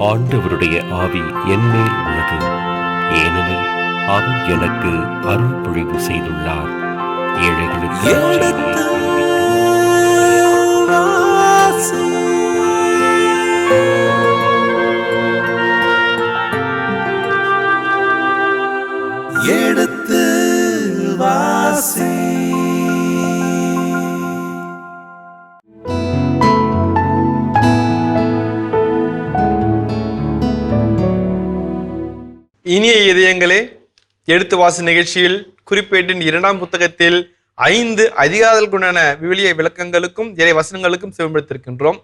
ஆண்டவருடைய ஆவி என்மேல் உள்ளது, ஏனெனில் அவர் எனக்கு அருள் பொழிவு செய்துள்ளார். ஏழைகளுக்கு எடுத்து வாசி. இனிய இதயங்களே, எடுத்து வாசி நிகழ்ச்சியில் குறிப்பேட்டின் 2ஆம் புத்தகத்தில் 5 அதிகாரங்களுடன விவிலிய விளக்கங்களுக்கும் இறை வசனங்களுக்கும் செவிமடுத்திருக்கின்றோம்.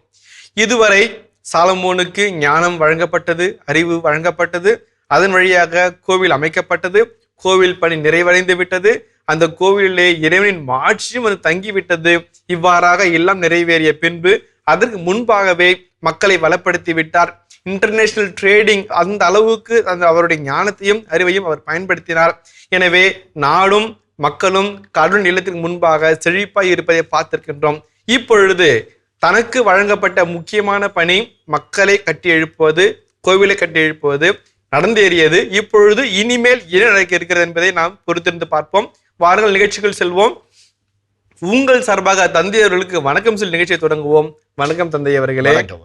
இதுவரை சாலமோனுக்கு ஞானம் வழங்கப்பட்டது, அறிவு வழங்கப்பட்டது, அதன் வழியாக கோவில் அமைக்கப்பட்டது, கோவில் பணி நிறைவடைந்து விட்டது, அந்த கோவிலே இறைவனின் மாட்சியும் அது தங்கிவிட்டது. இவ்வாறாக எல்லாம் நிறைவேறிய பின்பு அதற்கு முன்பாகவே மக்களை வளப்படுத்தி விட்டார். இன்டர்நேஷனல் ட்ரேடிங் அந்த அளவுக்கு அவருடைய ஞானத்தையும் அறிவையும் அவர் பயன்படுத்தினார். எனவே நாடும் மக்களும் கடவுள் நிலத்திற்கு முன்பாக செழிப்பாய் இருப்பதை பார்த்திருக்கின்றோம். இப்பொழுது தனக்கு வழங்கப்பட்ட முக்கியமான பணி மக்களை கட்டி எழுப்புவது, கோவிலை கட்டி எழுப்புவது நடந்தேறியது. இப்பொழுது இனிமேல் என்ன நடக்க இருக்கிறது என்பதை நாம் பொறுத்திருந்து பார்ப்போம். வாருங்கள் நிகழ்ச்சிகள் செல்வோம். உங்கள் சார்பாக தந்தை அவர்களுக்கு வணக்கம் சொல்லி நிகழ்ச்சியை தொடங்குவோம். வணக்கம் தந்தை அவர்களே. வணக்கம்.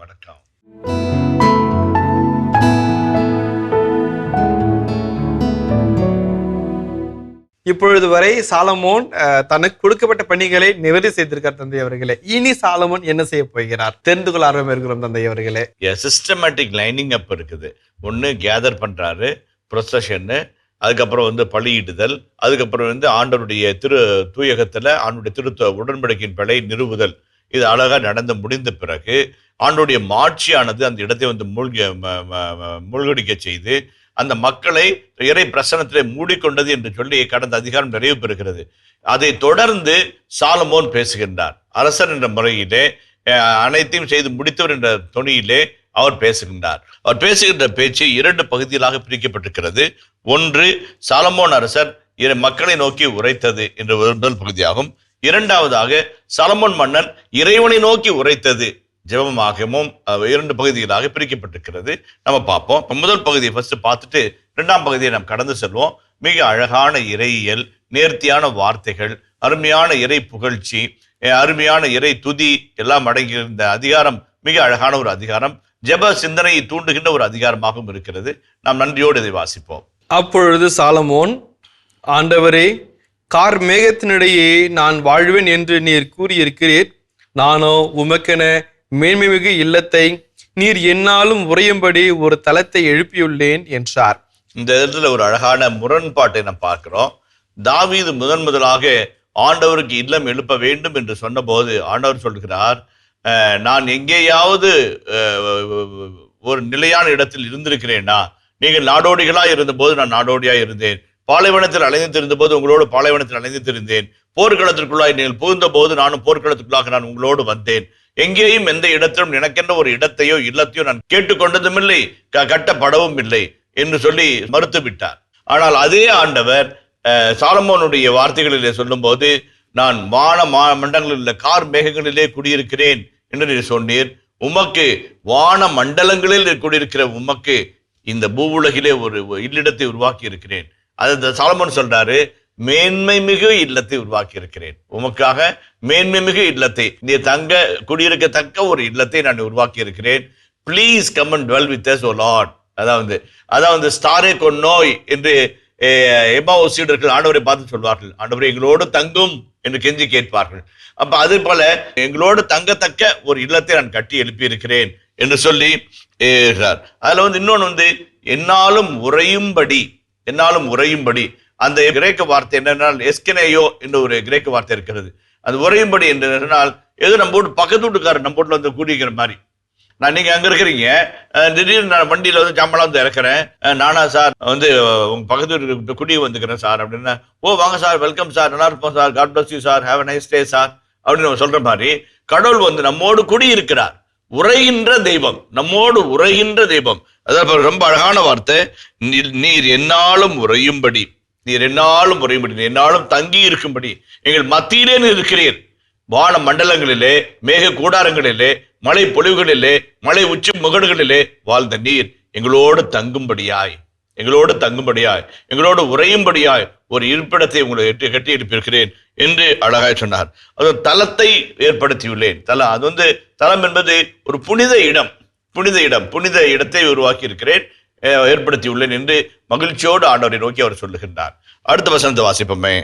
இப்பொழுது வரை சாலமோன் தனக்கு கொடுக்கப்பட்ட பணிகளை நிவர்த்தி செய்திருக்கார் தந்தை அவர்களே. இனி சாலமோன் என்ன செய்ய போகிறார் தெரிந்து கொள்ள ஆர்வம் இருக்கிறோம் தந்தை அவர்களே. சிஸ்டமேட்டிக் லைனிங் அப் இருக்குது. ஒன்று கேதர் பண்றாரு, ப்ரொசஷன்னு, அதுக்கப்புறம் பலியிடுதல், அதுக்கப்புறம் ஆண்டவருடைய தூயகத்துல ஆண்டுடைய உடன்படிக்கையின் பிழை நிறுவுதல். இது அழகா நடந்து முடிந்த பிறகு ஆண்டுடைய மாட்சியானது அந்த இடத்தை மூழ்கடிக்க செய்து அந்த மக்களை இறை பிரசனத்திலே மூடிக்கொண்டது என்று சொல்லி கடந்த அதிகாரம் நிறைவு பெறுகிறது. அதை தொடர்ந்து சாலமோன் பேசுகின்றார். அரசர் என்ற முறையிலே அனைத்தையும் செய்து முடித்தவர் என்ற தொனியிலே அவர் பேசுகின்றார். அவர் பேசுகின்ற பேச்சு 2 பகுதிகளாக பிரிக்கப்பட்டிருக்கிறது. ஒன்று, சாலமோன் அரசர் மக்களை நோக்கி உரைத்தது என்ற முதல் பகுதியாகும். இரண்டாவதாக சாலமோன் மன்னன் இறைவனை நோக்கி உரைத்தது ஜெபமாகவும் 2 பகுதிகளாக பிரிக்கப்பட்டிருக்கிறது. நம்ம பார்ப்போம். முதல் பகுதியை ஃபர்ஸ்ட் பார்த்துட்டு 2ஆம் பகுதியை நாம் கடந்து செல்வோம். மிக அழகான இறையியல், நேர்த்தியான வார்த்தைகள், அருமையான இறை புகழ்ச்சி, அருமையான இறை துதி எல்லாம் அடங்கிய இந்த அதிகாரம் மிக அழகான ஒரு அதிகாரம். ஜெப சிந்தனையை தூண்டுகின்ற ஒரு அதிகாரமாகவும் இருக்கிறது. நாம் நன்றியோடு இதை வாசிப்போம். அப்பொழுது சாலமோன், ஆண்டவரே, கார் மேகத்தினிடையே நான் வாழ்வேன் என்று நீர் கூறியிருக்கிறீர். நானோ உமக்கென மேன்மைமிகு இல்லத்தை நீர் என்னாலும் உறையும்படி ஒரு தலத்தை எழுப்பியுள்ளேன் என்றார். இந்த இடத்துல ஒரு அழகான முரண்பாட்டை நாம் பார்க்கிறோம். தாவீது முதலாக ஆண்டவருக்கு இல்லம் எழுப்ப வேண்டும் என்று சொன்ன போது ஆண்டவர் சொல்கிறார், நான் எங்கேயாவது ஒரு நிலையான இடத்தில் இருந்திருக்கிறேனா? நீங்கள் நாடோடிகளா இருந்தபோது நான் நாடோடியா இருந்தேன், பாலைவனத்தில் அலைந்திருந்த போது உங்களோடு பாலைவனத்தில் அலைந்திருந்தேன், போர்க்களத்திற்குள்ளாய் நீங்கள் புகுந்த போது நானும் போர்க்களத்துக்குள்ளாக நான் உங்களோடு வந்தேன். எங்கேயும் எந்த இடத்திலும் எனக்கென்ற ஒரு இடத்தையோ இல்லத்தையோ நான் கேட்டுக்கொண்டதும் இல்லை, கட்டப்படவும் இல்லை என்று சொல்லி மறுத்து விட்டார். ஆனால் அதே ஆண்டவர் சாலமோனுடைய வார்த்தைகளிலே சொல்லும் போது, நான் வான மண்டலங்களில் கார் மேகங்களிலே குடியிருக்கிறேன் என்று நீர் சொன்னீர். உமக்கு வான மண்டலங்களில் குடியிருக்கிற உமக்கு இந்த பூவுலகிலே ஒரு இல்லிடத்தை உருவாக்கி இருக்கிறேன். அது சாலமோன் சொல்றாரு, மேன்மை மிகு இல்லத்தை உருவாக்கி இருக்கிறேன். உமக்காக மேன்மை மிகு இல்லத்தை, நீ தங்க குடியிருக்கத்தக்க ஒரு இல்லத்தை நான் உருவாக்கி இருக்கிறேன். Please come and dwell with us, O Lord. அதாவது ஸ்டாரே கொன்னோய் என்று எம்மாவுஸ் சீடர்கள் ஆண்டவரை பார்த்து சொல்வார்கள், ஆண்டவரை எங்களோடு தங்கும் என்று கெஞ்சி கேட்பார்கள். அப்ப அதே போல எங்களோடு தங்கத்தக்க ஒரு இல்லத்தை நான் கட்டி எழுப்பி இருக்கிறேன் என்று சொல்லி அதுல இன்னொன்னு என்னாலும் உறையும்படி அந்த கிரேக்க வார்த்தை என்னென்னால் எஸ்கெனேயோ என்ற ஒரு கிரேக்க வார்த்தை இருக்கிறது. அது உறையும்படி என்று சொன்னால் ஏதோ நம்ம வீட்டு பக்கத்து வீட்டுக்காரர் நம்ம வீட்டுல கூடிக்கிற மாதிரி. நீங்க அங்க இருக்கிறீங்க, திடீர்னு நான் வண்டியில சாம்பலாம் இறக்குறேன், நானா சார் உங்க பக்கத்து வீட்டு குடி வந்துக்கிறேன் சார் அப்படின்னா, ஓ வாங்க சார், வெல்கம் சார், நல்லா இருப்போம் sir, God bless you sir, have a nice day sir அப்படின்னு நம்ம சொல்ற மாதிரி கடவுள் நம்மோடு குடி இருக்கிறார். உரைகின்ற தெய்வம், நம்மோடு உரைகின்ற தெய்வம். அதாவது ரொம்ப அழகான வார்த்தை, நீர் என்னாலும் உறையும்படி, என்னாலும் தங்கி இருக்கும்படி எங்கள் மத்தியிலே இருக்கிறீர். வான மண்டலங்களிலே, மேக கூடாரங்களிலே மலை பொழிவுகளிலே, மலை உச்சி முகடுகளிலே வாழ்ந்த நீர் எங்களோடு தங்கும்படியாய், எங்களோடு உறையும்படியாய் ஒரு இருப்பிடத்தை உங்களை கட்டி எழுப்பியிருக்கிறேன் என்று அழகாய் சொன்னார். அது தலத்தை ஏற்படுத்தியுள்ளேன். அது தலம் என்பது ஒரு புனித இடத்தை உருவாக்கி இருக்கிறேன், ஏற்படுத்தியுள்ளேன் என்று மகிழ்ச்சியோடு ஆண்டவரை நோக்கி அவர் சொல்லுகின்றார். அடுத்த வசனத்தை வாசிப்போமே.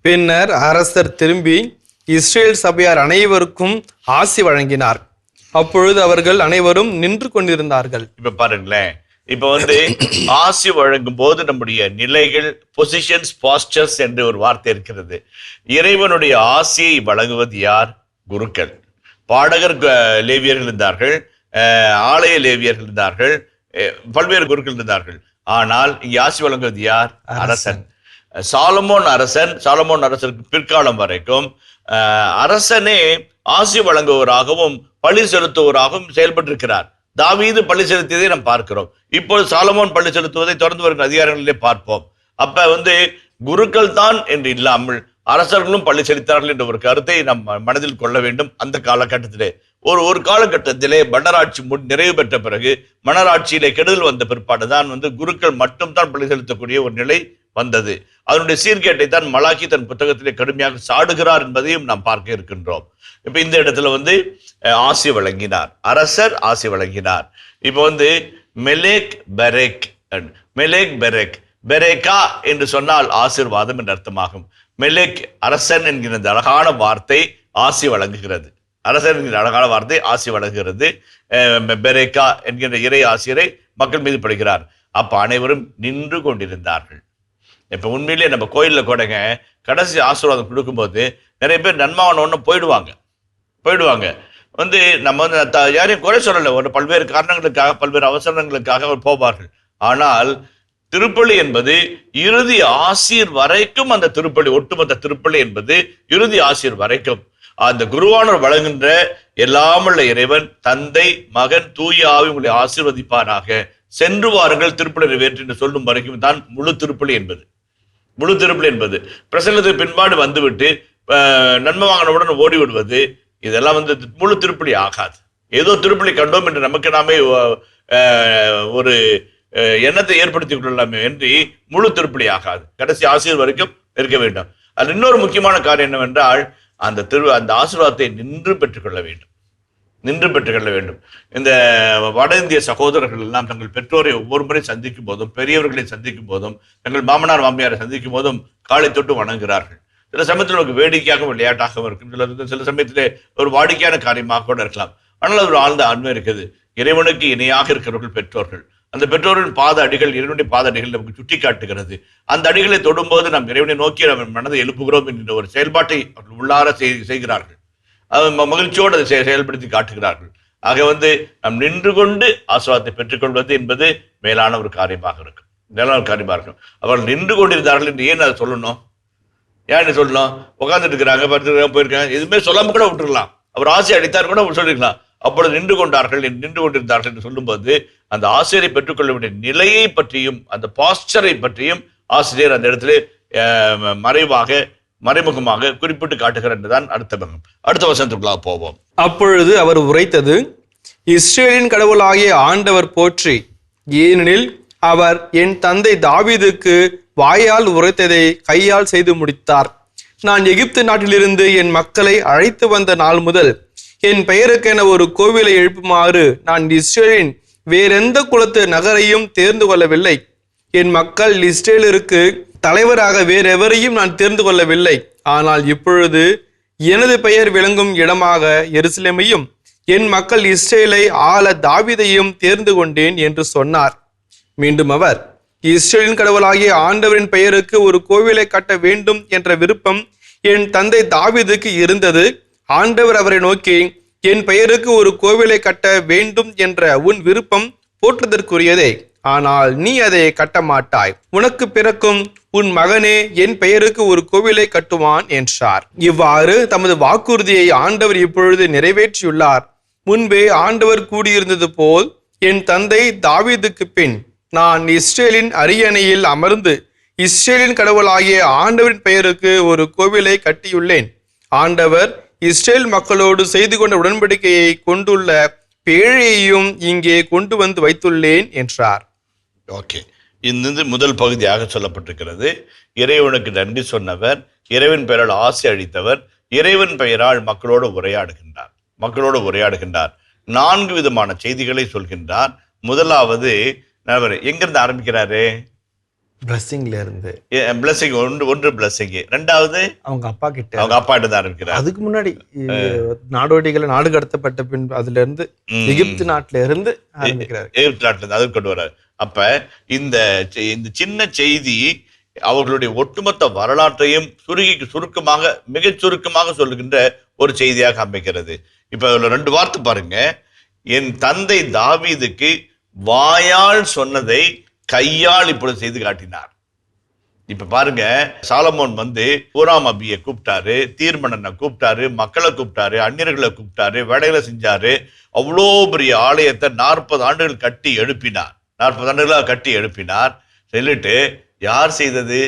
பின்னர் அரசர் திரும்பி இஸ்ரேல் சபையார் அனைவருக்கும் ஆசி வழங்கினார். அப்பொழுது அவர்கள் அனைவரும் நின்று கொண்டிருந்தார்கள். இப்ப பாருங்களேன், இப்ப ஆசி வழங்கும் போது நம்முடைய நிலைகள், பொசிஷன்ஸ், பாஸ்டர்ஸ் என்று ஒரு வார்த்தை இருக்கிறது. இறைவனுடைய ஆசியை வழங்குவது யார்? குருக்கள். பாடகர் லேவியர்கள் இருந்தார்கள், ஆலய லேவியர்கள் இருந்தார்கள், பல்வேறு குருக்கள் இருந்தார்கள். ஆனால் இங்கே ஆசி வழங்குவது யார்? அரசன். சாலமோன் அரசருக்கு பிற்காலம் வரைக்கும் அரசனே ஆசி வழங்குவராகவும் பழி செலுத்துவராகவும் செயல்பட்டிருக்கிறார். தாவீது பள்ளி செலுத்தியதை நாம் பார்க்கிறோம். இப்போது சாலமோன் பள்ளி செலுத்துவதை தொடர்ந்து வருகிற அதிகாரங்களிலே பார்ப்போம். அப்ப குருக்கள் தான் என்று இல்லாமல் அரசர்களும் பள்ளி செலுத்தார்கள் என்ற ஒரு கருத்தை நாம் மனதில் கொள்ள வேண்டும். அந்த காலகட்டத்திலே ஒரு காலகட்டத்திலே மன்னராட்சி நிறைவு பெற்ற பிறகு, மன்னராட்சியிலே கெடுதல் வந்த பிற்பாடுதான் குருக்கள் மட்டும்தான் பள்ளி செலுத்தக்கூடிய ஒரு நிலை வந்தது. அதனுடைய சீர்கேட்டை தான் மலாக்கி தன் புத்தகத்திலே கடுமையாக சாடுகிறார் என்பதையும் நாம் பார்க்க இருக்கின்றோம். இப்ப இந்த இடத்துல ஆசி வழங்கினார், அரசர் ஆசி வழங்கினார். இப்ப மெலேக் பெரேக், பெரேகா என்று சொன்னால் ஆசீர்வாதம் என்று அர்த்தமாகும். மெலேக் அரசன் என்கிற அழகான வார்த்தை ஆசி வழங்குகிறது. அரசன் என்கிற அழகான வார்த்தை ஆசி வழங்குகிறது. பெரேகா என்கின்ற இறை ஆசிரியரை மக்கள் மீது படுகிறார். அப்ப அனைவரும் நின்று கொண்டிருந்தார்கள். இப்ப உண்மையிலேயே நம்ம கோயில்ல கூடங்க கடைசி ஆசீர்வாதம் கொடுக்கும்போது நிறைய பேர் நன்மாவன போயிடுவாங்க. நம்ம யாரையும் குறை சொல்லலை, ஒரு பல்வேறு காரணங்களுக்காக, பல்வேறு அவசரங்களுக்காக அவர் போவார்கள். ஆனால் திருப்பலி என்பது இறுதி ஆசீர் வரைக்கும், அந்த திருப்பலி, ஒட்டுமொத்த திருப்பலி என்பது இறுதி ஆசீர் வரைக்கும் அந்த குருவானவர் வழங்குகின்ற எல்லாமுள்ள இறைவன் தந்தை, மகன், தூய ஆவி உங்களை ஆசீர்வதிப்பாராக, சென்று வாருங்கள் திருப்பலி நிறைவேற்று என்று சொல்லும் வரைக்கும் தான் முழு திருப்பலி என்பது. பிரசங்கத்துக்கு பின்பாடு வந்துவிட்டு நன்மை வாங்கினவுடன் ஓடி விடுவது, இதெல்லாம் முழு திருப்பலி ஆகாது. ஏதோ திருப்பலி கண்டோம் என்று நமக்கு நாமே ஒரு எண்ணத்தை ஏற்படுத்திக் கொள்ளலாமே என்று முழு திருப்பலி ஆகாது. கடைசி ஆசீர் வரைக்கும் இருக்க வேண்டும். அது இன்னொரு முக்கியமான காரியம் என்னவென்றால், அந்த ஆசீர்வாதத்தை நின்று பெற்றுக்கொள்ள வேண்டும். இந்த வட இந்திய சகோதரர்கள் எல்லாம் தங்கள் பெற்றோரை ஒவ்வொரு முறை சந்திக்கும் போதும், பெரியவர்களை சந்திக்கும் போதும், தங்கள் மாமனார் மாமியாரை சந்திக்கும் போதும் காலை தொட்டு வணங்குகிறார்கள். சில சமயத்தில் நமக்கு வேடிக்கையாக விளையாட்டாகவும் இருக்கும், சில சமயத்திலே ஒரு வாடிக்கையான காரியமாக கூட இருக்கலாம். ஆனால் அது ஒரு ஆழ்ந்த ஆண்மை இருக்குது. இறைவனுக்கு இணையாக இருக்கிறவர்கள் பெற்றோர்கள். அந்த பெற்றோரின் பாத அடிகள், இறைவனுடைய பாத அடிகள் நமக்கு சுட்டி காட்டுகிறது. அந்த அடிகளை தொடும்போது நாம் இறைவனை நோக்கி நம்ம மனதை எழுப்புகிறோம் என்கிற ஒரு செயல்பாட்டை அவர்கள் உள்ளார செய்கிறார்கள். மகிழ்ச்சியோடு அதை செயல்படுத்தி காட்டுகிறார்கள். ஆக நாம் நின்று கொண்டு ஆசீர்வாதத்தை பெற்றுக்கொள்வது என்பது மேலான ஒரு காரியமாக இருக்கும். அவர்கள் நின்று கொண்டிருந்தார்கள் என்று ஏன் அதை சொல்லணும்? உட்கார்ந்துட்டு இருக்கிறாங்க, போயிருக்காங்க, எதுவுமே சொல்லாம கூட விட்டுருக்கலாம். அவர் ஆசை அடித்தார் கூட சொல்லிருக்கலாம். அப்பொழுது நின்று கொண்டிருந்தார்கள் என்று சொல்லும்போது அந்த ஆசிரியரை பெற்றுக்கொள்ள வேண்டிய நிலையை பற்றியும், அந்த பாஸ்டரை பற்றியும் ஆசிரியர் அந்த இடத்துல மறைமுகமாக குறிப்பிட்டு காட்டுகிறார் என்றுதான் அடுத்த வசனத்துக்குள்ளாக போவோம். அப்பொழுது அவர் உரைத்தது, இஸ்ரேலின் கடவுளாகிய ஆண்டவர் போற்றி, ஏனெனில் அவர் என் தந்தை தாவீதுக்கு வாயால் உரைத்ததை கையால் செய்து முடித்தார். நான் எகிப்து நாட்டிலிருந்து என் மக்களை அழைத்து வந்த நாள் முதல் என் பெயருக்கென ஒரு கோவிலை எழுப்புமாறு நான் இஸ்ரேலின் வேறெந்த குலத்து நகரையும் தேர்ந்து கொள்ளவில்லை. என் மக்கள் இஸ்ரேலருக்கு தலைவராக வேறெவரையும் நான் தேர்ந்து கொள்ளவில்லை. ஆனால் இப்பொழுது எனது பெயர் விளங்கும் இடமாக எருசலேமையும் என் மக்கள் இஸ்ரேலை ஆள தாவீதையும் தேர்ந்து கொண்டேன் என்று சொன்னார். மீண்டும் அவர், இஸ்ரேலின் கடவுளாகிய ஆண்டவரின் பெயருக்கு ஒரு கோவிலை கட்ட வேண்டும் என்ற விருப்பம் என் தந்தை தாவீதுக்கு இருந்தது. ஆண்டவர் அவரை நோக்கி, என் பெயருக்கு ஒரு கோவிலை கட்ட வேண்டும் என்ற உன் விருப்பம் போற்றுதற்குரியதே, ஆனால் நீ அதை கட்ட மாட்டாய். உனக்கு பிறக்கும் உன் மகனே என் பெயருக்கு ஒரு கோவிலை கட்டுவான் என்றார். இவ்வாறு தமது வாக்குறுதியை ஆண்டவர் இப்பொழுது நிறைவேற்றியுள்ளார். முன்பே ஆண்டவர் கூடியிருந்தது போல் என் தந்தை தாவீதுக்கு பின் நான் இஸ்ரேலின் அரியணையில் அமர்ந்து இஸ்ரேலின் கடவுளாகிய ஆண்டவரின் பெயருக்கு ஒரு கோவிலை கட்டியுள்ளேன். ஆண்டவர் இஸ்ரேல் மக்களோடு செய்து கொண்ட உடன்படிக்கையை கொண்டுள்ள பேழையையும் இங்கே கொண்டு வந்து வைத்துள்ளேன் என்றார். ஓகே, இந்த முதல் பகுதியாக சொல்லப்பட்டிருக்கிறது. இறைவனுக்கு நன்றி சொன்னவர், இறைவன் பெயரால் ஆசை அளித்தவர், இறைவன் பெயரால் மக்களோடு உரையாடுகின்றார். 4 விதமான செய்திகளை சொல்கின்றார். முதலாவது எங்கிருந்து ஆரம்பிக்கிறாரு? பிளஸிங்ல இருந்து. பிளஸிங் ஒன்று பிளஸிங். ரெண்டாவது அவங்க அப்பா கிட்ட இருந்து ஆரம்பிக்கிறார். அதுக்கு முன்னாடி நாடோடிகளை நாடு கடத்தப்பட்ட பின் அதுல இருந்து எகிப்து நாட்டுல இருந்து ஆரம்பிக்கிறார். எகிப்து நாட்டுல இருந்து அது கொண்டு வர்றாரு. அப்ப இந்த சின்ன செய்தி அவர்களுடைய ஒட்டுமொத்த வரலாற்றையும் சுருக்கமாக மிகச் சுருக்கமாக சொல்லுகின்ற ஒரு செய்தியாக அமைக்கிறது. இப்ப அதுல 2 வார்த்தை பாருங்க. என் தந்தை தாவீதுக்கு வாயால் சொன்னதை கையால் இப்பொழுது செய்து காட்டினார். இப்ப பாருங்க, சாலமோன் ஊராம் அபியை கூப்பிட்டாரு, தீர்மனனை கூப்பிட்டாரு, மக்களை கூப்பிட்டாரு, அந்நியர்களை கூப்பிட்டாரு, வேலைகளை செஞ்சாரு. அவ்வளோ பெரிய ஆலயத்தை 40 ஆண்டுகள் கட்டி எழுப்பினார். 40 ஆண்டுகளாக கட்டி எழுப்பினார். சொல்லிட்டு யார் செய்தது?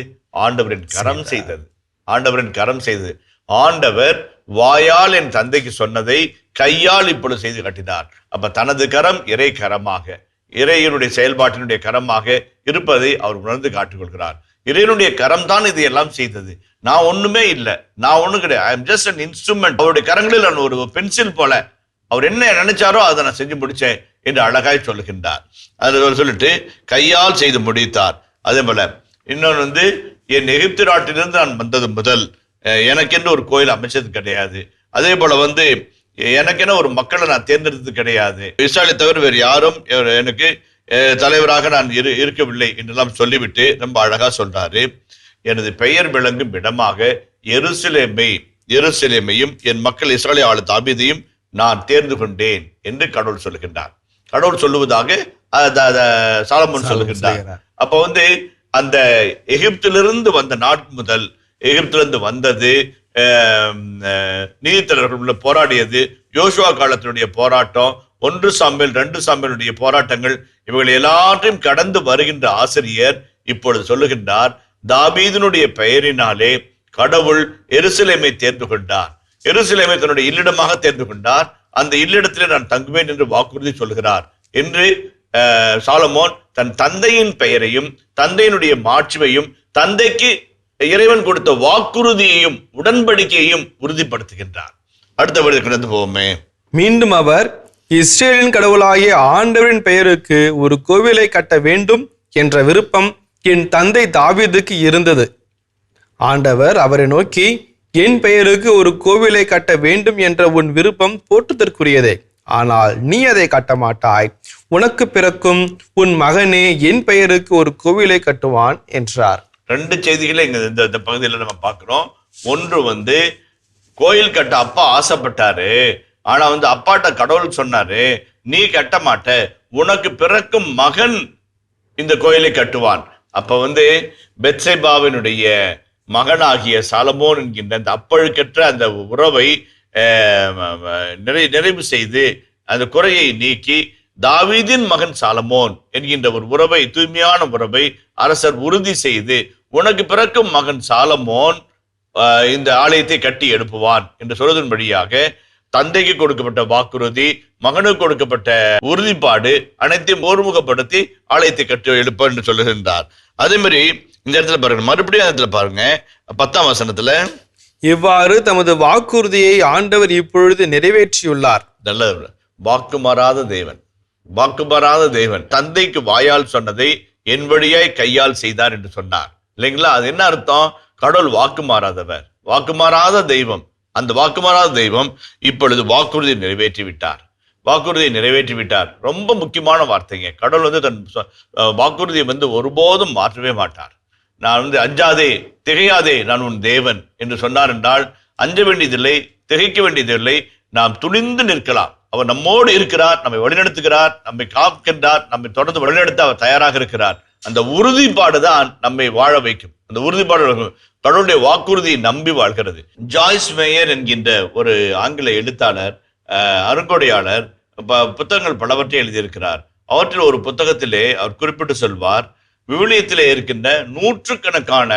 ஆண்டவரின் கரம் செய்தது. ஆண்டவர் வாயால் என் தந்தைக்கு சொன்னதை கையால் இப்பொழுது செய்து காட்டினார். அப்ப தனது கரம் இறை கரமாக, இறைவனுடைய செயல்பாட்டினுடைய கரமாக இருப்பதை அவர் உணர்ந்து காட்டிக்கொள்கிறார். இறைவனுடைய கரம் தான் இது எல்லாம் செய்தது. நான் ஒண்ணுமே இல்லை, நான் ஒண்ணு கிடையாது. I am just an instrument. அவருடைய கரங்களில் நான் ஒரு பென்சில் போல, அவர் என்ன நினைச்சாரோ அதை நான் செஞ்சு முடிச்சேன் என்று அழகாய் சொல்லுகின்றார். அது சொல்லிட்டு கையால் செய்து முடித்தார். அதே போல இன்னொன்று என் எகிப்து நாட்டிலிருந்து நான் வந்தது முதல் எனக்கென்று ஒரு கோயில் அமைச்சது கிடையாது. அதே போல எனக்கென ஒரு மக்களை நான் தேர்ந்தெடுத்தது கிடையாது. இஸ்ராயலை தவிர வேறு யாரும் எனக்கு தலைவராக நான் இருக்கவில்லை என்றெல்லாம் சொல்லிவிட்டு ரொம்ப அழகா சொல்றாரு. எனது பெயர் விளங்கும் இடமாக எருசலேமையும் என் மக்கள் இஸ்ராயலை ஆளு தாவீதையும் நான் தேர்ந்து கொண்டேன் என்று கடவுள் சொல்லுகின்றார். கடவுள் சொல்லுவதாக சாலமோன் சொல்லுகின்றார். அப்ப அந்த எகிப்திலிருந்து வந்த நாட் முதல், எகிப்திலிருந்து வந்தது, நீதித்தலைவர்கள் போராடியது, யோசுவா காலத்தினுடைய போராட்டம், 1 சாமுவேல் 2 சாமுவேலுடைய போராட்டங்கள், இவர்கள் எல்லாத்தையும் கடந்து வருகின்ற ஆசிரியர் இப்பொழுது சொல்லுகின்றார், தாவீதினுடைய பெயரினாலே கடவுள் எருசலேமை தேர்ந்து கொண்டார். எருசலேமை தன்னுடைய இல்லிடமாக தேர்ந்து கொண்டார். அந்த இல்லிடத்திலே நான் தங்குவேன் என்று வாக்குறுதி சொல்கிறார் என்று சாலமோன் தன் தந்தையின் பெயரையும் தந்தையினுடைய மாட்சிமையும் தந்தைக்கு இறைவன் கொடுத்த வாக்குறுதியையும் உடன்படிக்கையையும் உறுதிப்படுத்துகின்றார். அடுத்த வழியில் கடந்து போவோமே. மீண்டும் அவர் இஸ்ரேலின் கடவுளாகிய ஆண்டவரின் பெயருக்கு ஒரு கோவிலை கட்ட வேண்டும் என்ற விருப்பம் என் தந்தை தாவீதுக்கு இருந்தது. ஆண்டவர் அவரை நோக்கி, என் பெயருக்கு ஒரு கோவிலை கட்ட வேண்டும் என்ற உன் விருப்பம் போற்றுதற்குரியதே, ஆனால் நீ அதை கட்ட மாட்டாய். உனக்கு பிறக்கும் உன் மகனே என் பெயருக்கு ஒரு கோவிலை கட்டுவான் என்றார். 2 செய்திகளை இந்த பகுதியில் நம்ம பார்க்கிறோம். ஒன்று கோயில் கட்ட அப்பா ஆசைப்பட்டாரு. ஆனா அப்பாட்ட கடவுள் சொன்னாரு, நீ கட்ட மாட்ட, உனக்கு பிறக்கும் மகன் இந்த கோயிலை கட்டுவான். அப்ப பெத்சேபாவினுடைய மகனாகிய சாலமோன் என்கின்ற அந்த அப்பழுக்கற்ற அந்த உறவை நிறைவு செய்து அந்த குறையை நீக்கி தாவீதின் மகன் சாலமோன் என்கின்ற ஒரு உறவை, தூய்மையான உறவை அரசர் உறுதி செய்து, உனக்கு பிறக்கும் மகன் சாலமோன் இந்த ஆலயத்தை கட்டி எழுப்புவான் என்று சொல்வதன் வழியாக தந்தைக்கு கொடுக்கப்பட்ட வாக்குறுதி, மகனுக்கு கொடுக்கப்பட்ட உறுதிப்பாடு அனைத்தையும் ஒருமுகப்படுத்தி ஆலயத்தை கட்டி எழுப்ப என்று சொல்லுகின்றார். அதே மாதிரி இந்த இடத்துல பாருங்க, மறுபடியும் இடத்துல பாருங்க 10ஆம் வசனத்துல, இவ்வாறு தமது வாக்குறுதியை ஆண்டவர் இப்பொழுது நிறைவேற்றியுள்ளார். நல்ல வாக்கு மாறாத தேவன் தந்தைக்கு வாயால் சொன்னதை என் வழியாய் கையால் செய்தார் என்று சொன்னார் இல்லைங்களா? அது என்ன அர்த்தம்? கடவுள் வாக்கு மாறாத தெய்வம். அந்த வாக்கு மாறாத தெய்வம் இப்பொழுது வாக்குறுதியை நிறைவேற்றி விட்டார். ரொம்ப முக்கியமான வார்த்தைங்க. கடவுள் தன் வாக்குறுதியை ஒருபோதும் மாற்றவே மாட்டார். நான் அஞ்சாதே திகையாதே நான் உன் தேவன் என்று சொன்னார் என்றால் அஞ்ச வேண்டியதில்லை, திகைக்க வேண்டியதில்லை. நாம் துணிந்து நிற்கலாம். அவர் நம்மோடு இருக்கிறார், நம்மை வழிநடத்துகிறார், நம்மை காக்கின்றார், நம்மை தொடர்ந்து வழிநடத்த அவர் தயாராக இருக்கிறார். அந்த உறுதிப்பாடுதான் நம்மை வாழ வைக்கும். அந்த உறுதிப்பாடு கடவுளுடைய வாக்குறுதியை நம்பி வாழ்கிறது. ஜாய்ஸ் மேயர் என்கின்ற ஒரு ஆங்கில எழுத்தாளர், அருங்கொடையாளர், புத்தகங்கள் பலவற்றை எழுதியிருக்கிறார். அவற்றில் ஒரு புத்தகத்திலே அவர் குறிப்பிட்டு சொல்வார், விவிலியத்திலே இருக்கின்ற 100கணக்கான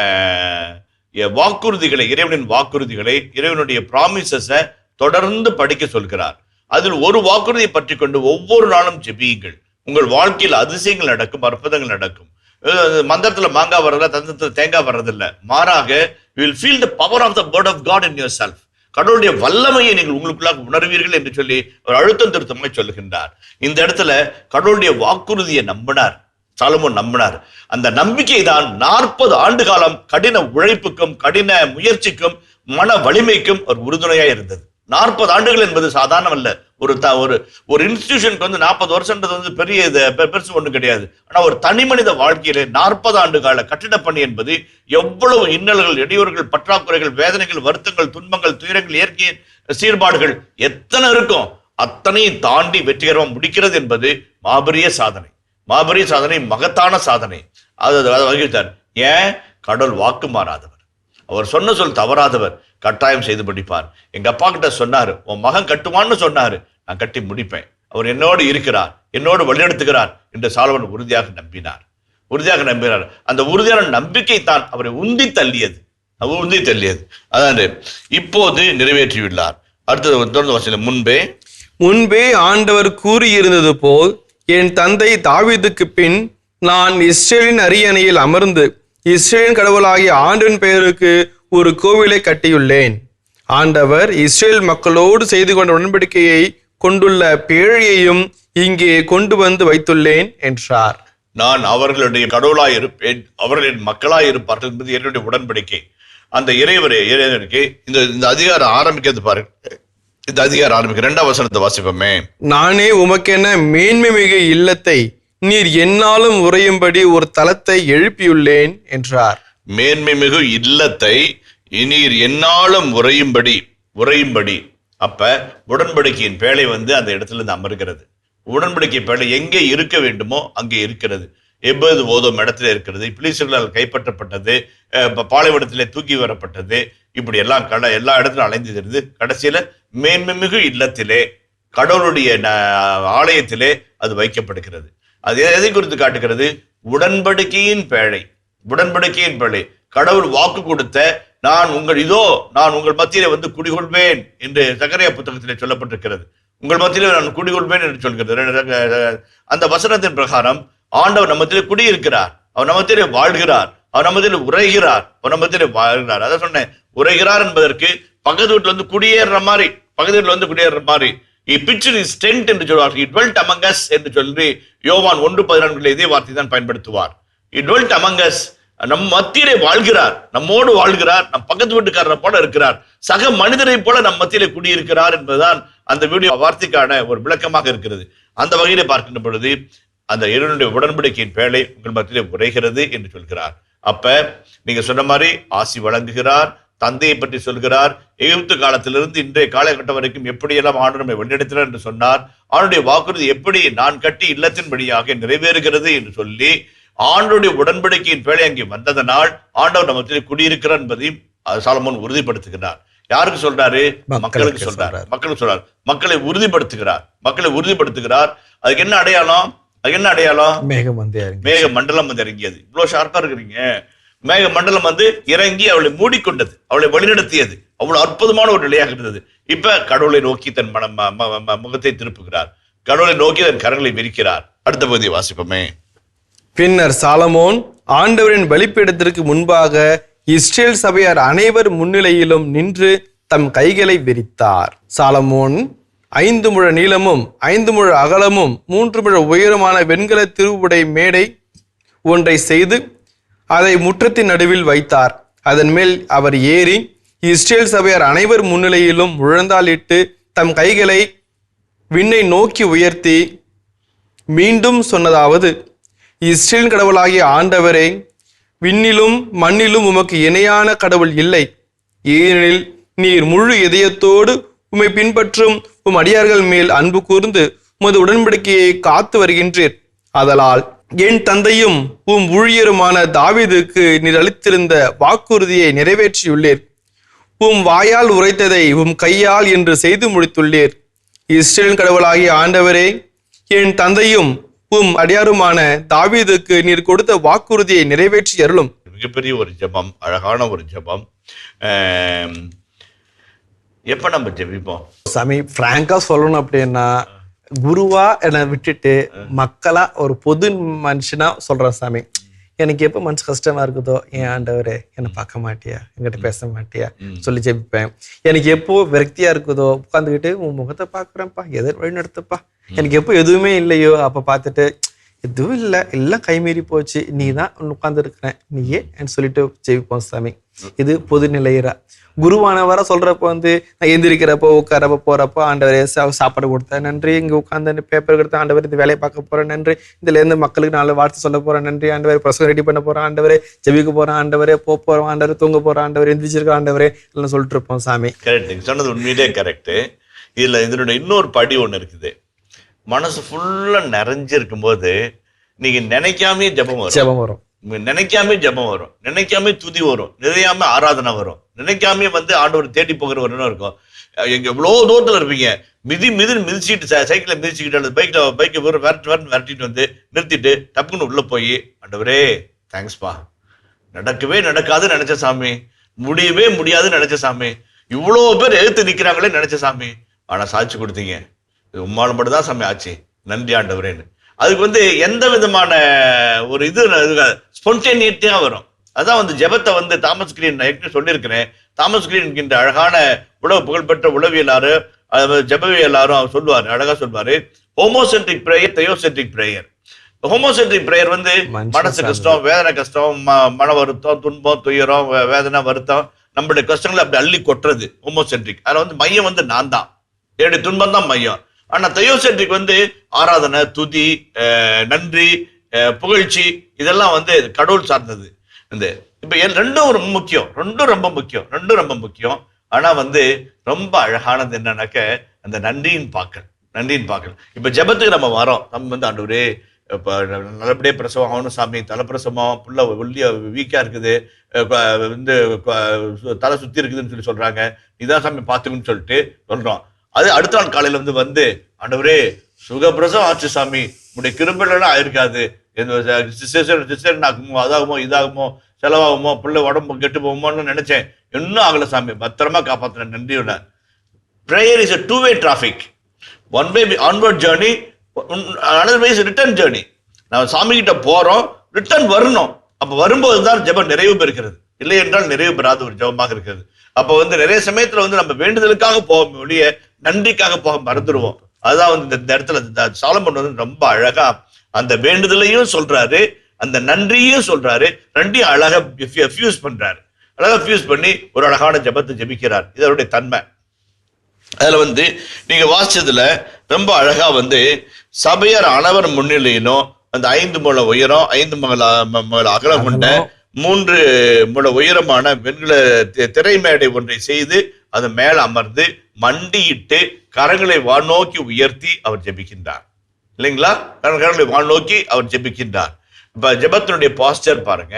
வாக்குறுதிகளை, இறைவனின் வாக்குறுதிகளை, இறைவனுடைய ப்ராமிசஸை தொடர்ந்து படிக்க சொல்கிறார். அதில் ஒரு வாக்குறுதியை பற்றி கொண்டு ஒவ்வொரு நாளும் ஜெபியுங்கள். உங்கள் வாழ்க்கையில் அதிசயங்கள் நடக்கும், அற்புதங்கள் நடக்கும். மந்திரத்துல மாங்காய் வர்றதில்ல, தந்திரத்துல தேங்காய் வர்றதில்லை. மாறாக you will feel the power of the word of God in yourself. கடவுளுடைய வல்லமையை நீங்கள் உங்களுக்குள்ளாக உணர்வீர்கள் என்று சொல்லி ஒரு அழுத்தம் திருத்தமாய் சொல்லுகின்றார். இந்த இடத்துல கடவுளுடைய வாக்குறுதியை நம்பினார், சாலமோன் நம்பினார். அந்த நம்பிக்கை தான் 40 ஆண்டு காலம் கடின உழைப்புக்கும் கடின முயற்சிக்கும் மன வலிமைக்கும் ஒரு உறுதுணையா இருந்தது. 40 ஆண்டுகள் என்பது சாதாரணம் அல்ல. ஒரு இன்ஸ்டிடியூஷனுக்கு வந்து 40 வருஷம்ன்றது வந்து பெருசு ஒண்ணு கிடையாது. ஆனா ஒரு தனி மனித வாழ்க்கையில 40 ஆண்டு கால கட்டிட பணி என்பது எவ்வளவு இன்னல்கள், இடையூறுகள், பற்றாக்குறைகள், வேதனைகள், வருத்தங்கள், துன்பங்கள், துயரங்கள், இயற்கை சீர்பாடுகள் எத்தனை இருக்கும், அத்தனையும் தாண்டி வெற்றிகரமா முடிக்கிறது என்பது மாபெரிய சாதனை, மாபெரிய சாதனை, மகத்தான சாதனை. அதை வகித்தார். ஏன்? கடவுள் வாக்கு மாறாதவர், அவர் சொன்ன சொல் தவறாதவர், கட்டாயம் செய்து முடிப்பார். எங்க அப்பா கிட்ட சொன்னாரு, உன் மகன் கட்டுவான்னு சொன்னாரு, நான் கட்டி முடிப்பேன், அவர் என்னோடு இருக்கிறார், என்னோடு வழிநடத்துகிறார் என்று சாலமோன் உறுதியாக நம்பினார். அந்த உறுதியான நம்பிக்கை தான் அவரை உந்தி தள்ளியது. அதாவது இப்போது நிறைவேற்றியுள்ளார். அடுத்தது முன்பே ஆண்டவர் கூறியிருந்தது போல் என் தந்தை தாவீதுக்கு பின் நான் இஸ்ரேலின் அரியணையில் அமர்ந்து இஸ்ரேலின் கடவுளாகிய ஆண்டவரின் பெயருக்கு ஒரு கோவிலை கட்டியுள்ளேன். ஆண்டவர் இஸ்ரேல் மக்களோடு செய்து கொண்ட உடன்படிக்கையை கொண்டுள்ள பேழையையும் இங்கே கொண்டு வந்து வைத்துள்ளேன் என்றார். நான் அவர்களுடைய கடவுளாய் இருப்பேன், அவர்களின் மக்களாய் இருப்பார்கள் என்பது என்னுடைய உடன்படிக்கை. அந்த இறைவனுக்கு இந்த அதிகாரம் ஆரம்பிக்கிறது பாருங்க. இந்த அதிகாரம் ஆரம்பிக்க 2ஆம் வசனத்தை வாசிப்போமே. நானே உமக்கென மேன்மை மிகு இல்லத்தை நீர் என்னாலும் உறையும்படி ஒரு தலத்தை எழுப்பியுள்ளேன் என்றார். மேன்மை மிகு இல்லத்தை நீர் என்னாலும் உறையும்படி. அப்ப உடன்படிக்கையின் பேழை வந்து அந்த இடத்துல இருந்து அமர்கிறது. உடன்படிக்கை பேழை எங்கே இருக்க வேண்டுமோ அங்கே இருக்கிறது. எவ்வளவு ஓதும் இடத்துல இருக்கிறது, பிலிஸ்தர்களால் கைப்பற்றப்பட்டது, பாலைவனத்திலே தூக்கி வரப்பட்டது, இப்படி எல்லாம் எல்லா இடத்திலும் அலைந்திருந்தது. கடைசியில மேன்மை மிகு இல்லத்திலே, கடவுளுடைய ஆலயத்திலே அது வைக்கப்படுகிறது. அது எதை குறித்து காட்டுகிறது? உடன்படிக்கையின் பேழை. கடவுள் வாக்கு கொடுத்த நான் உங்கள் மத்தியிலே வந்து குடிகொள்வேன் என்று சகரியா புத்தகத்திலே சொல்லப்பட்டிருக்கிறது. உங்கள் மத்தியிலே நான் குடிகொள்வேன் என்று சொல்கிறது. அந்த வசனத்தின் பிரகாரம் ஆண்டவர் நம்மத்திலே குடியிருக்கிறார், அவர் நம்மத்திலே வாழ்கிறார், அவர் நம்மத்திலே உரைகிறார், அவர் நம்மத்திலே வாழ்கிறார். அதான் சொன்னேன், உரைகிறார் என்பதற்கு பக்கத்து வீட்டுல வந்து குடியேற மாதிரி. tent என்று சொல்வார். He dwelt among us என்று சொல்லி யோவான் 1:14 இதே வார்த்தை தான் பயன்படுத்துவார். He dwelt among us, நம் மத்தியிலே வாழ்கிறார், நம்மோடு வாழ்கிறார், நம் பக்கத்து வீட்டுக்காரரை போல இருக்கிறார், சக மனிதரை போல நம் மத்தியிலே குடியிருக்கிறார் என்பதுதான் அந்த வீடியோ வார்த்தைக்கான ஒரு விளக்கமாக இருக்கிறது. அந்த வகையிலே பார்க்கின்ற பொழுது அந்த இறைவனுடைய உடன்படிக்கையின் பேழை உங்கள் மத்தியிலே உரைகிறது என்று சொல்கிறார். அப்ப நீங்க சொன்ன மாதிரி ஆசி வழங்குகிறார், தந்தையை பற்றி சொல்கிறார். எகிப்து காலத்திலிருந்து இன்றைய காலகட்டம் வரைக்கும் எப்படியெல்லாம் ஆண்டவர் நம்மை வழிநடத்தினார் என்று சொன்னார். அவனுடைய வாக்குறுதி எப்படி நான் கட்டி இல்லத்தின்படியாக நிறைவேறுகிறது என்று சொல்லி ஆண்டவருடைய உடன்படிக்கையின் பேழை அங்கே வந்ததனால் ஆண்டவர் நம்மத்திலே குடியிருக்கிறார் என்பதையும் சாலமோன் உறுதிப்படுத்துகிறார். யாருக்கு சொல்றாரு? மக்களுக்கு சொல்றார். மக்களை உறுதிப்படுத்துகிறார். அதுக்கு என்ன அடையாளம்? மேக மண்டலம் வந்து இறங்கியது. இவ்வளவு ஷார்ப்பா இருக்கிறீங்க. மேக மண்டலம் வந்து இறங்கி அவளை மூடிக்கொண்டது, அவளை வழிநடத்தியது. அவ்வளவு அற்புதமான ஒரு நிலையாக இருந்தது. இப்ப கடவுளை நோக்கி தன் முகத்தை திருப்புகிறார், கடவுளை நோக்கி தன் கரங்களை விரிக்கிறார். அடுத்த பகுதியை வாசிப்போமே. பின்னர் சாலமோன் ஆண்டவரின் பலிபீடத்திற்கு முன்பாக இஸ்ரேல் சபையார் அனைவர் முன்னிலையிலும் நின்று தம் கைகளை விரித்தார். சாலமோன் 5 முழ நீளமும் 5 முழ அகலமும் 3 முழ உயரமான வெண்கல திருவுடை மேடை ஒன்றை செய்து அதை முற்றத்தின் நடுவில் வைத்தார். அதன் மேல் அவர் ஏறி இஸ்ரேல் சபையார் அனைவர் முன்னிலையிலும் முழந்தாளிட்டு தம் கைகளை விண்ணை நோக்கி உயர்த்தி மீண்டும் சொன்னதாவது: இஸ்ரேல் கடவுளாகிய ஆண்டவரே, விண்ணிலும் மண்ணிலும் உமக்கு இணையான கடவுள் இல்லை. ஏனெனில் நீர் முழு இதயத்தோடு உம்மை பின்பற்றும் உம் அடியார்கள் மேல் அன்பு கூர்ந்து உமது உடன்படிக்கையை காத்து வருகின்றீர். ஆதலால் என் தந்தையும் உம் ஊழியருமான தாவீதுக்கு நீர் அளித்திருந்த வாக்குறுதியை நிறைவேற்றியுள்ளீர். உம் வாயால் உரைத்ததை உம் கையால் என்று செய்து முடித்துள்ளீர். இஸ்ரேல் கடவுளாகிய ஆண்டவரே, என் தந்தையும் உம் அடியாருமான தாவீதுக்கு நீர் கொடுத்த வாக்குறுதியை நிறைவேற்றி அருளும். மிகப்பெரிய ஒரு ஜெபம், அழகான ஒரு ஜெபம். எப்ப நம்ம ஜெபிப்போம்? சாமி பிராங்கா சொல்லணும் அப்படின்னா, குருவா என்னை விட்டுட்டு மக்களா ஒரு பொது மனுஷனா சொல்றேன் சாமி. எனக்கு எப்போ மனசு கஷ்டமா இருக்குதோ, என் ஆண்டவரே என்னை பார்க்க மாட்டியா, என்கிட்ட பேச மாட்டியா சொல்லி ஜெபிப்பேன். எனக்கு எப்போ விரக்தியா இருக்குதோ உட்காந்துக்கிட்டு உன் முகத்தை பார்க்குறேன்ப்பா, எதை வழி நடத்துப்பா. எனக்கு எப்போ எதுவுமே இல்லையோ அப்போ பார்த்துட்டு எதுவும் இல்லை, எல்லாம் கைமீறி போச்சு, நீ தான் உட்கார்ந்து இருக்கிறேன், நீயே சொல்லிட்டு ஜெபிப்போம் சாமி. இது பொது நிலையரா. குருவானவரா சொல்றப்போ நான் எந்திரிக்கிறப்போ உட்காரப்போ போறப்போ, ஆண்டவரே சாப்பாடு கொடுத்தேன் நன்றி, இங்க உட்காந்து பேப்பர் கொடுத்தேன் ஆண்டவர், இந்த வேலையை பார்க்க போறேன் நன்றி, இதுல இருந்து மக்களுக்கு 4 வார்த்தை சொல்ல போறேன் நன்றி ஆண்டவரே, பிரசவம் ரெடி பண்ண போறேன் ஆண்டவரே, ஜெபிக்க போறேன் ஆண்டவரே, போறோம் ஆண்டவரே, தூங்க போறோம் ஆண்டவரே, எந்திரிச்சிருக்க ஆண்டவரே எல்லாம் சொல்லிட்டு இருப்போம் சாமி. கரெக்ட், சொன்னது உண்மையிலே கரெக்ட். இதுல இதனுடைய இன்னொரு படி ஒண்ணு இருக்குது. மனசு ஃபுல்லா நிறைஞ்சிருக்கும் போது நீங்க நினைக்காமே ஜெபம் வரும், நினைக்காமே ஜெபம் வரும், நினைக்காமே துதி வரும், நினைக்காம ஆராதனை வரும், நினைக்காமே ஆண்டவர் தேடி போகிற ஒரு இருக்கும். எங்க எவ்வளவு தூரத்துல இருப்பீங்க, மிதிச்சுட்டு சைக்கிளை மிதிச்சுக்கிட்டு அல்லது பைக்கை விரட்டிட்டு நிறுத்திட்டு டப்புன்னு உள்ள போய், ஆண்டவரே தேங்க்ஸ்பா, நடக்கவே நடக்காது நினைச்ச சாமி, முடியவே முடியாதுன்னு நினைச்ச சாமி, இவ்வளவு பேர் எழுத்து நிக்கிறாங்களே நினைச்ச சாமி, ஆனா சாட்சி கொடுத்தீங்க, உம்மாலும் மட்டும் தான் சாமி ஆச்சு, நன்றி ஆண்டவரேன்னு. அதுக்கு எந்த விதமான ஒரு இது ஸ்பான்டேனியஸா வரும். அதான் ஜெபத்தை தாமஸ் கிரீன் நான் சொல்லியிருக்கிறேன். தாமஸ் கிரீன் என்கின்ற அழகான புகழ்பெற்ற உளவியலாரு ஜெபவியலாரும் அவர் சொல்லுவாரு, அழகா சொல்வாரு, ஹோமோசென்ட்ரிக் பிரேயர், தெயோசென்ட்ரிக் பிரேயர். ஹோமோசென்ட்ரிக் பிரேயர் மனசு கஷ்டம், வேதனை கஷ்டம், மன வருத்தம், துன்பம், துயரம், வேதனை, வருத்தம், நம்மளுடைய கஷ்டங்களை அப்படி அள்ளி கொட்டுறது ஹோமோசென்ட்ரிக். அதுல மையம் நான் தான், என்னுடைய துன்பம் தான் மையம். ஆனா தெயோசென்ட்ரிக் ஆராதனை, துதி, நன்றி, புகழ்ச்சி, இதெல்லாம் கடவுள் சார்ந்தது. இப்ப ரெண்டும் ரொம்ப முக்கியம், ரெண்டும் ரொம்ப முக்கியம். ஆனா ரொம்ப அழகானது என்னன்னாக்க அந்த நன்றியின் பாக்கள். இப்ப ஜெபத்துக்கு நம்ம வரோம், நம்ம ஆண்டவரே இப்ப நல்லபடியா பிரசவம் ஆகணும் சாமி, தலைப்பிரசவம், புள்ள ஒல்லியா வீக்கா இருக்குது, தலை சுத்தி இருக்குதுன்னு சொல்றாங்க, இதான் சாமி பாத்துக்கணும்னு சொல்லிட்டு சொல்றோம். அது அடுத்த நாள் காலையில ஆண்டவரே சுகப்பிரசவம் ஆச்சு சாமி, உடைய கிருபைலாம் ஆயிருக்காது, ஆகுமோ, அதாகுமோ, இதாகுமோ, செலவாகுமோ, பிள்ளை உடம்பு கெட்டு போகுமோன்னு நினைச்சேன், இன்னும் ஆகல சாமி, பத்திரமா காப்பாத்தின, நன்றியோட. Prayer is a two-way traffic. One way onward journey, another way is return journey. நான் சாமி கிட்ட போறோம், ரிட்டர்ன் வரணும். அப்ப வரும்போதுதான் ஜெபம் நிறைவு பெறுகிறது, இல்லை என்றால் நிறைவு பெறாத ஒரு ஜெபமாக இருக்கிறது. அப்ப நிறைய சமயத்துல நம்ம வேண்டுதலுக்காக போக ஒழிய நன்றிக்காக போக மறந்துடுவோம். அதான் இந்த இடத்துல சாலமோன் ரொம்ப அழகா அந்த வேண்டுதலையும் சொல்றாரு, அந்த நன்றியும் சொல்றாரு, ரெண்டையும் அழகா ஃபியூஸ் பண்றாரு. அழகா ஃபியூஸ் பண்ணி ஒரு அழகான ஜெபத்தை ஜெபிக்கிறார். இது அவருடைய தன்மை. அதுல நீங்க வாசிச்சதுல ரொம்ப அழகா சபையார் அனைவர் முன்னிலையிலும் அந்த 5 முழ உயரம், 5 முழ அகலம் கொண்ட 3 முழ உயரமான வெண்கல திரைமேடை ஒன்றை செய்து அது மேல அமர்ந்து மண்டியிட்டு கரங்களை வானோக்கி உயர்த்தி அவர் ஜெபிக்கின்றார். இல்லைங்களா? கரங்களை வானோக்கி அவர் ஜெபிக்கின்றார். இப்ப ஜெபத்தினுடைய பாஸ்டர் பாருங்க,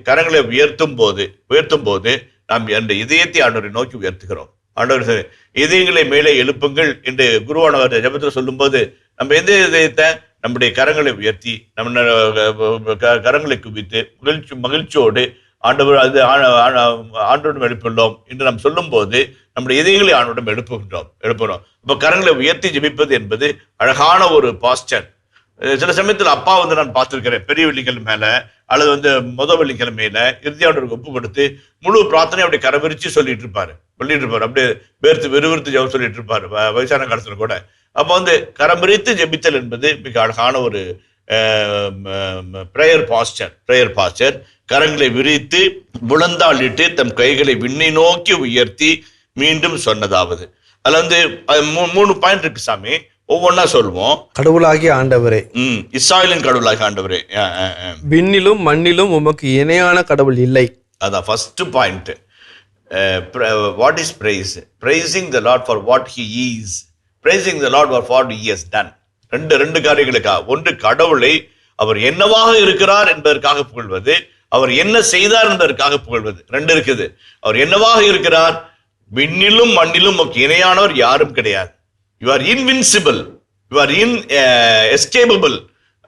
கரங்களை உயர்த்தும் போது நாம் அந்த இதயத்தை ஆண்டவரை நோக்கி உயர்த்துகிறோம். ஆண்டவர் இதயங்களை மேலே எழுப்புங்கள் என்று குருவானவர் ஜெபத்தில் சொல்லும் போது நம்ம எந்த இதயத்தை, நம்முடைய கரங்களை உயர்த்தி நம்ம கரங்களை குவித்து மகிழ்ச்சியோடு ஆண்டவர் ஆண்டோடும் எழுப்புள்ளோம் என்று நாம் சொல்லும் போது நம்முடைய இதயங்களை ஆண்டோடும் எழுப்புகிறோம். இப்ப கரங்களை உயர்த்தி ஜெபிப்பது என்பது அழகான ஒரு பாஸ்டர். சில சமயத்தில் அப்பா நான் பார்த்திருக்கிறேன், பெரிய வெள்ளிக்கிழமை மேல அல்லது முதல் வெள்ளிக்கிழமையில இறுதியாண்டவருக்கு ஒப்பு கொடுத்து முழு பிரார்த்தனை அப்படி கரவிரிச்சு சொல்லிட்டு இருப்பாரு, அப்படியே வெறுவிறுத்து ஜெபம் சொல்லிட்டு இருப்பாரு வயசான காலத்துல கூட. அப்ப கரம் விரித்து ஜெபித்தல் என்பது மிக அழகான ஒரு பிரேயர் பாஸ்டர். கரங்களை விரித்து முழந்தாளிட்டு தம் கைகளை விண்ணை நோக்கி உயர்த்தி மீண்டும் சொன்னதாவது. அதுல 3 பாயிண்ட் இருக்கு சாமி, ஒவ்வொன்னா சொல்லுவோம். கடவுளாகிய ஆண்டவரே, இஸ்ராயலின் கடவுளாகிய ஆண்டவரே, விண்ணிலும் மண்ணிலும் உமக்கு இணையான கடவுள் இல்லை. அதான் first point. What is praise? Praising the Lord for what he is, praising the Lord for what he has done. ரெண்டு காரியங்களுக்கா. ஒன்று, கடவுளை அவர் என்னவாக இருக்கிறார் என்பதற்காக புகழ்வது, அவர் என்ன செய்தார் என்பதற்காக புகழ்வது. 2 இருக்குது. அவர் என்னவாக இருக்கிறார், விண்ணிலும் மண்ணிலும் இணையானவர் யாரும் கிடையாது. You are invincible, you are escapable.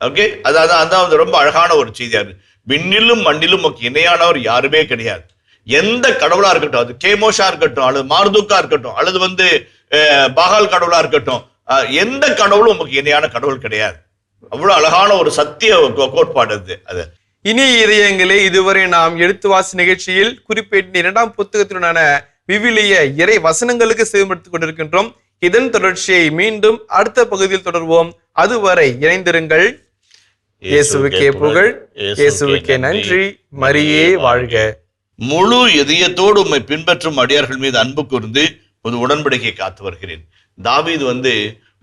Okay, அதான் ரொம்ப அழகான ஒரு செய்தியா இருக்கு. விண்ணிலும் மண்ணிலும் இணையானவர் யாருமே கிடையாது. எந்த கடவுளா இருக்கட்டும், அது கேமோஷா இருக்கட்டும், அல்லது மார்துக்கா இருக்கட்டும், அல்லது பாகால் கடவுளா இருக்கட்டும், எந்த கடவுளும் உமக்கு இணையான கடவுள் கிடையாது. அவ்வளவு அழகான ஒரு சத்திய கோட்பாடு அது. இனிய இதயங்களே, இதுவரை நாம் எடுத்து வாசி நிகழ்ச்சியில் குறிப்பேட்டின் 2ஆம் புத்தகத்தினுடான விவிலிய இறை வசனங்களுக்கு செவிமடுத்துக் கொண்டிருக்கின்றோம். இதன் தொடர்ச்சியை மீண்டும் அடுத்த பகுதியில் தொடர்வோம். அதுவரை இணைந்திருங்கள். இயேசுவுக்கே புகழ், இயேசுவுக்கே நன்றி, மரியே வாழ்க. முழு இதயத்தோடு உம்மை பின்பற்றும் அடியார்கள் மீது அன்பு கூர்ந்து ஒரு உடன்படிக்கை காத்து வருகிறேன். தாவீது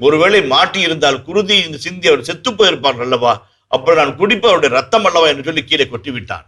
ஒருவேளை மாட்டி இருந்தால் குருதி சிந்தி அவர் செத்து போயிருப்பார்கள் அல்லவா, அப்ப நான் குடிப்ப அவருடைய ரத்தம் அல்லவா என்று சொல்லி கீழே கொட்டி விட்டான்.